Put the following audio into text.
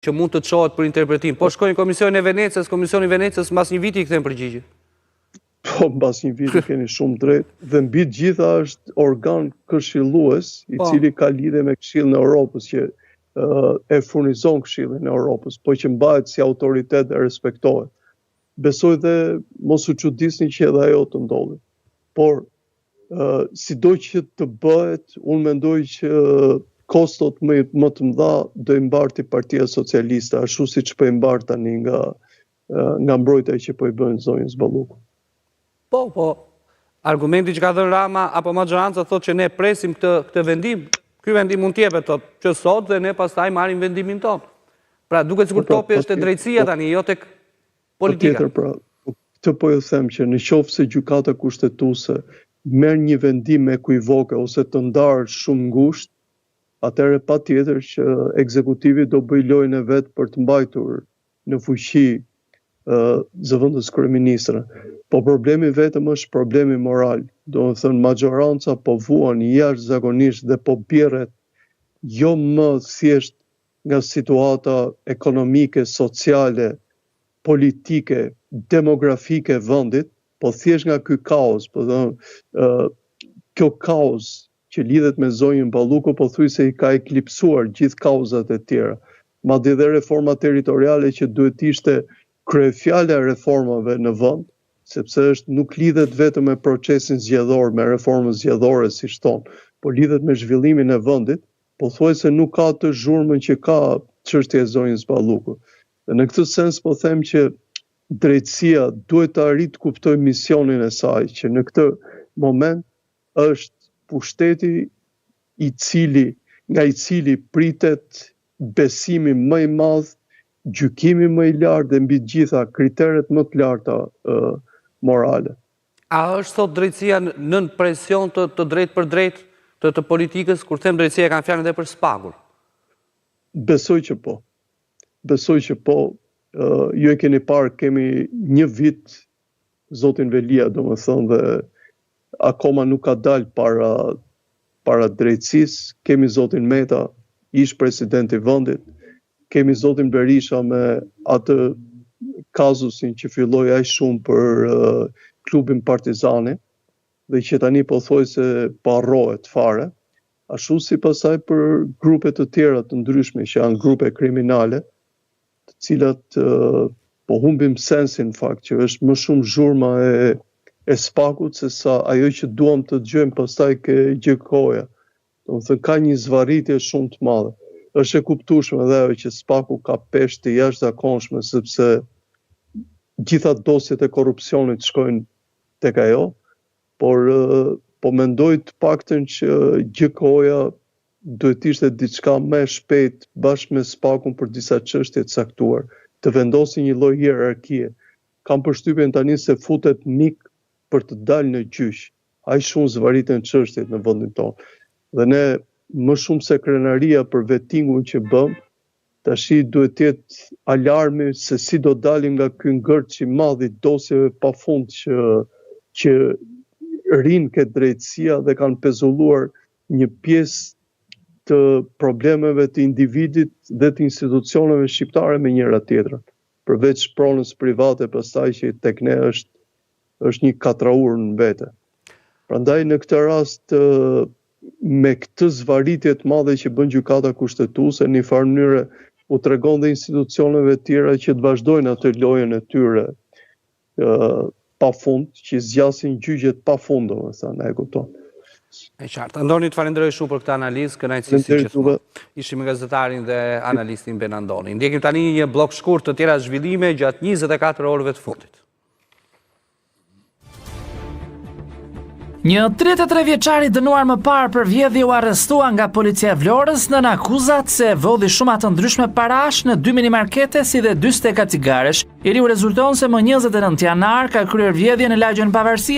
që mund të çohet për interpretim. Po shkojnë Komisioni i Venecës mas një viti i kthen përgjigje. Po, mbas një viti keni shumë drejt. Dhe mbi të gjitha është organ këshillues, i cili ka lidhje me Këshillin e Europës, që e furnizon Këshillin e Europës, po që mbahet si autoritet dhe respektohet. Besoj dhe mos u çuditni që edhe ajo të ndodhi. Por, sido që të bëhet, unë mendoj që kostot më të mëdha do i mbarti Partia Socialiste, ashtu siç po i mbart tani nga mbrojtja që po i bën zonjës Balluku. Po, argumenti që ka dhënë Rama apo maxhoranca thotë që ne presim këtë vendim. Ky vendim mund të jepet që sot dhe ne pastaj marrim vendimin tonë. Pra duket sikur topi është te drejtësia tani, jo tek politika. Patjetër, pra, këtë po ju them që në qoftë se gjykata kushtetuese merr një vendim ekuivoke ose të ndarë shumë ngushtë, atëherë patjetër që ekzekutivi do bëj lojën e vet për të mbajtur në fuqi zëvendës kryeministrën. Po problemi vetëm është problemi moral. Do të thënë maxhoranca po vuan jashtëzakonisht dhe po bjerret jo më thjesht nga situata ekonomike, sociale, politike, demografike e vendit, po thjesht nga ky kaos, po kjo kaos që lidhet me zonjën Balluku pothuajse i ka eklipsuar gjithë kauzat e tjera. Madje dhe reforma territoriale që duhet ishte kryefjala e reformave në vend, sepse nuk lidhet vetëm me procesin zgjedhor, me reformën zgjedhore siç thon, por lidhet me zhvillimin e vendit, pothuajse nuk ka të zhurmën që ka çështja e zonjës Balluku. Dhe në këtë sens po them që drejtësia duhet të arrijë të kuptojë misionin e saj, që në këtë moment është pushteti nga i cili pritet besimi më i madh, gjykimi më i lartë dhe mbi të gjitha kriteret më të larta morale. A është sot drejtësia nën presion të drejt për drejt të politikës, kur them drejtësia kanë fjalën edhe për spagur? Besoj që po. Ju e keni parë, kemi një vit zotin Velia, domethënë, dhe akoma nuk ka dalë para drejtësisë. Kemi zotin Meta, ish presidenti i vendit. Kemi zotin Berisha me atë kazusin që filloi aq shumë për klubin Partizani dhe që tani pothuajse harrohet fare. Ashtu si pasaj për grupe të tjera të ndryshme që janë grupe kriminale, të cilat po humbim sensin në fakt që është më shumë zhurma e spakut se sa ajo që duam të dëgjojmë pastaj ke gjykoja. Domethënë ka një zvarritje shumë të madhe. Është e kuptueshme edhe ajo që spaku ka peshë të jashtëzakonshme sepse gjitha dosjet e korrupsionit shkojnë tek ajo, po mendoj të paktën që gjykoja duhet ishte diçka më e shpejt bashkë me spakun për disa çështje të caktuar, të vendosi një lloj hierarkie. Kam përshtypjen tani se futet mik për të dalë në gjyq. Aq shumë zvariten çështjet në vendin tonë. Dhe ne më shumë se krenaria për vettingun që bëm, tash duhet të jetë alarmi se si do dalim nga ky ngërç i madh i dosjeve pafund që rinë këtë drejtësia dhe kanë pezulluar një pjesë të problemeve të individit dhe të institucioneve shqiptare me njëra tjetrën. Përveç pronës private, pastaj që tek ne është një katraur në vete. Prandaj në këtë rast me këtë zvarritje të madhe që bën gjykata kushtetuese në një farë mënyrë u tregon dhe institucioneve tjera që të vazhdojnë atë lojën e tyre pafund, që zgjasin gjyqet pafund, domethënë, e kupton. E qartë. Andoni, të falenderoj shumë për këtë analizë, kënaqësi si gjithmonë. Ishim me gazetarin dhe analistin Ben Andoni. Ndjekim tani një blok shkurt të tjera zhvillime gjatë 24 orëve të fundit. Një 33 vjeçar i dënuar më parë për vjedhje u arrestua nga policia e Vlorës nën akuzat se vodhi shumë të ndryshme parash në 2 minimarkete si dhe 2 steka cigaresh. I riu rezulton se më 29 janar ka kryer vjedhje në lagjen Pavarësia